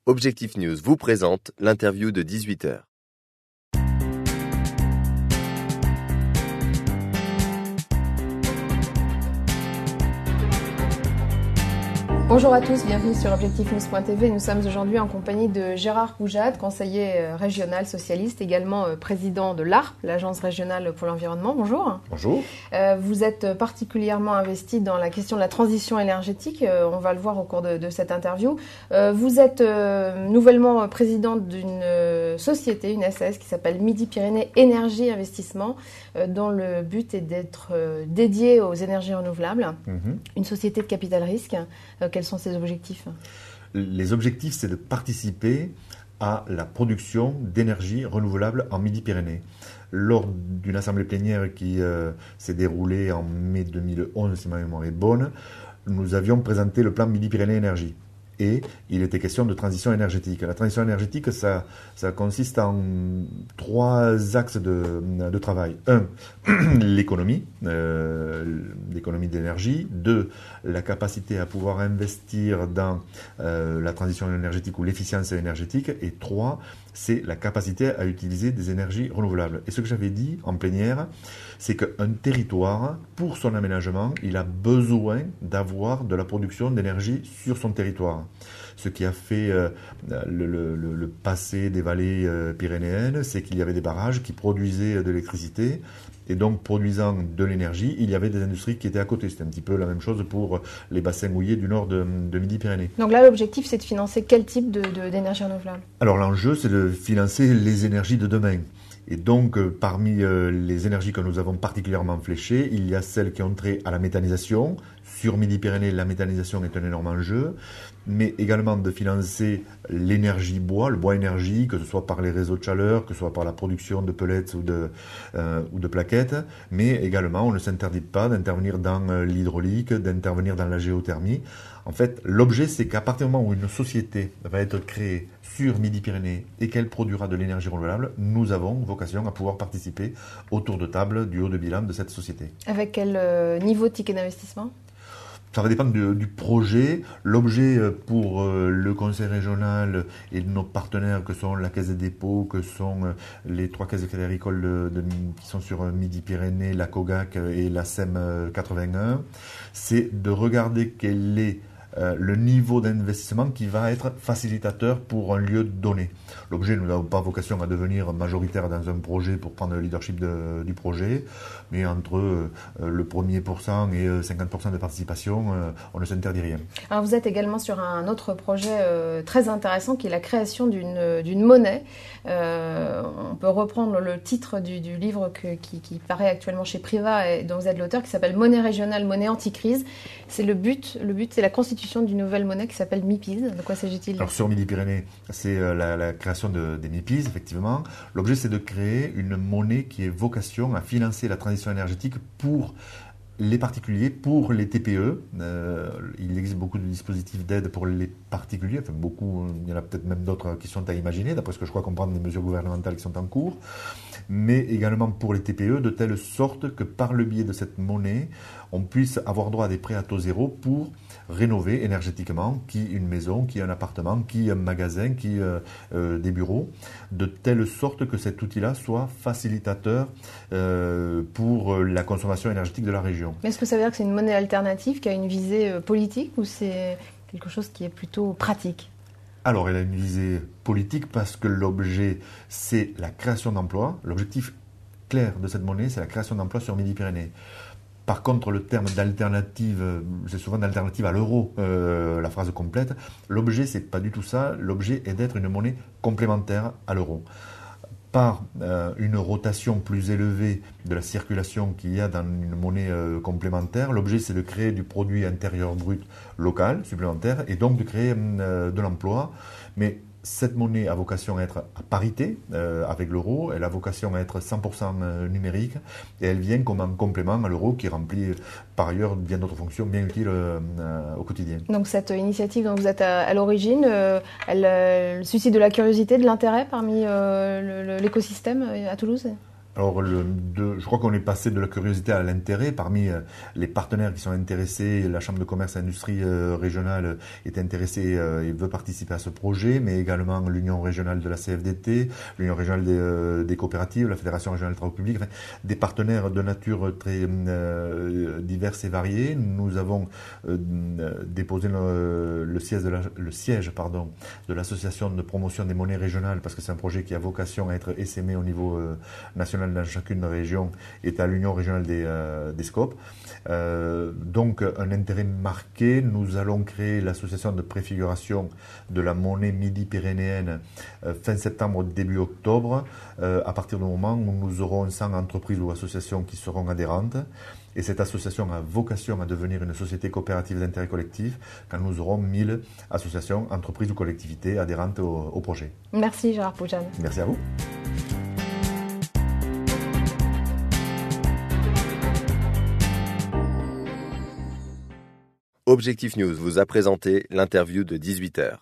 Objectif News vous présente l'interview de 18h. Bonjour à tous, bienvenue sur objectifnews.tv. Nous sommes aujourd'hui en compagnie de Gérard Poujade, conseiller régional socialiste, également président de l'ARP, l'Agence régionale pour l'environnement. Bonjour. Bonjour. Vous êtes particulièrement investi dans la question de la transition énergétique, on va le voir au cours de cette interview. Vous êtes nouvellement président d'une société, une SAS qui s'appelle Midi-Pyrénées Énergie Investissement, dont le but est d'être dédié aux énergies renouvelables, une société de capital risque. Quels sont ses objectifs ? Les objectifs, c'est de participer à la production d'énergie renouvelable en Midi-Pyrénées. Lors d'une assemblée plénière qui s'est déroulée en mai 2011, si ma mémoire est bonne, nous avions présenté le plan Midi-Pyrénées Énergie. Et il était question de transition énergétique. La transition énergétique, ça consiste en trois axes de travail. Un, l'économie d'énergie. Deux, la capacité à pouvoir investir dans la transition énergétique ou l'efficience énergétique. Et trois, c'est la capacité à utiliser des énergies renouvelables. Et ce que j'avais dit en plénière, c'est qu'un territoire, pour son aménagement, il a besoin d'avoir de la production d'énergie sur son territoire. Ce qui a fait le passé des vallées pyrénéennes, c'est qu'il y avait des barrages qui produisaient de l'électricité. Et donc, produisant de l'énergie, il y avait des industries qui étaient à côté. C'était un petit peu la même chose pour les bassins mouillés du nord de Midi-Pyrénées. Donc là, l'objectif, c'est de financer quel type d'énergie renouvelable ? Alors, l'enjeu, c'est de financer les énergies de demain. Et donc, parmi les énergies que nous avons particulièrement fléchées, il y a celles qui ont trait à la méthanisation. Sur Midi-Pyrénées, la méthanisation est un énorme enjeu, mais également de financer l'énergie bois, le bois énergie, que ce soit par les réseaux de chaleur, que ce soit par la production de pellets ou de plaquettes, mais également, on ne s'interdit pas d'intervenir dans l'hydraulique, d'intervenir dans la géothermie. En fait, l'objet, c'est qu'à partir du moment où une société va être créée sur Midi-Pyrénées et qu'elle produira de l'énergie renouvelable, nous avons vocation à pouvoir participer autour de table du haut de bilan de cette société. Avec quel niveau de ticket d'investissement ? Ça va dépendre du projet. L'objet pour le conseil régional et nos partenaires que sont la Caisse des dépôts, que sont les trois caisses de crédit agricole qui sont sur Midi-Pyrénées, la COGAC et la SEM 81, c'est de regarder quel est le niveau d'investissement qui va être facilitateur pour un lieu donné. L'objet, nous n'avons pas vocation à devenir majoritaire dans un projet pour prendre le leadership du projet, mais entre le 1% et 50% de participation, on ne s'interdit rien. Alors vous êtes également sur un autre projet très intéressant qui est la création d'une monnaie. On peut reprendre le titre du livre qui paraît actuellement chez Priva et dont vous êtes l'auteur, qui s'appelle Monnaie régionale, monnaie anti-crise. C'est le but, c'est la constitution d'une nouvelle monnaie qui s'appelle MIPIS. De quoi s'agit-il ? Alors sur Midi-Pyrénées, c'est la création des MIPIS, effectivement. L'objet, c'est de créer une monnaie qui ait vocation à financer la transition énergétique pour les particuliers, pour les TPE. Il existe beaucoup de dispositifs d'aide pour les particuliers, enfin beaucoup, il y en a peut-être même d'autres qui sont à imaginer, d'après ce que je crois comprendre des mesures gouvernementales qui sont en cours, mais également pour les TPE, de telle sorte que par le biais de cette monnaie, on puisse avoir droit à des prêts à taux zéro pour rénover énergétiquement, qui une maison, qui un appartement, qui un magasin, qui des bureaux, de telle sorte que cet outil-là soit facilitateur pour la consommation énergétique de la région. Mais est-ce que ça veut dire que c'est une monnaie alternative qui a une visée politique ou c'est quelque chose qui est plutôt pratique ? Alors, elle a une visée politique parce que l'objet, c'est la création d'emplois. L'objectif clair de cette monnaie, c'est la création d'emplois sur Midi-Pyrénées. Par contre, le terme d'alternative, c'est souvent d'alternative à l'euro, la phrase complète. L'objet, c'est pas du tout ça. L'objet est d'être une monnaie complémentaire à l'euro. Par une rotation plus élevée de la circulation qu'il y a dans une monnaie complémentaire, l'objet, c'est de créer du produit intérieur brut local, supplémentaire, et donc de créer de l'emploi. Mais cette monnaie a vocation à être à parité avec l'euro, elle a vocation à être 100% numérique, et elle vient comme un complément à l'euro qui remplit par ailleurs bien d'autres fonctions bien utiles au quotidien. Donc cette initiative dont vous êtes à l'origine, elle suscite de la curiosité, de l'intérêt parmi l'écosystème à Toulouse ? Alors, je crois qu'on est passé de la curiosité à l'intérêt. Parmi les partenaires qui sont intéressés, la Chambre de commerce et industrie régionale est intéressée et veut participer à ce projet, mais également l'Union régionale de la CFDT, l'Union régionale des coopératives, la Fédération régionale des travaux publics, enfin, des partenaires de nature très diverses et variées. Nous avons déposé le siège de l'association de promotion des monnaies régionales, parce que c'est un projet qui a vocation à être essaimé au niveau national dans chacune région, est à l'Union régionale des SCOP. Donc un intérêt marqué. Nous allons créer l'association de préfiguration de la monnaie midi-pyrénéenne fin septembre, début octobre, à partir du moment où nous aurons 100 entreprises ou associations qui seront adhérentes. Et cette association a vocation à devenir une société coopérative d'intérêt collectif quand nous aurons 1000 associations, entreprises ou collectivités adhérentes au projet. Merci Gérard Poujane. Merci à vous. Objectif News vous a présenté l'interview de 18h.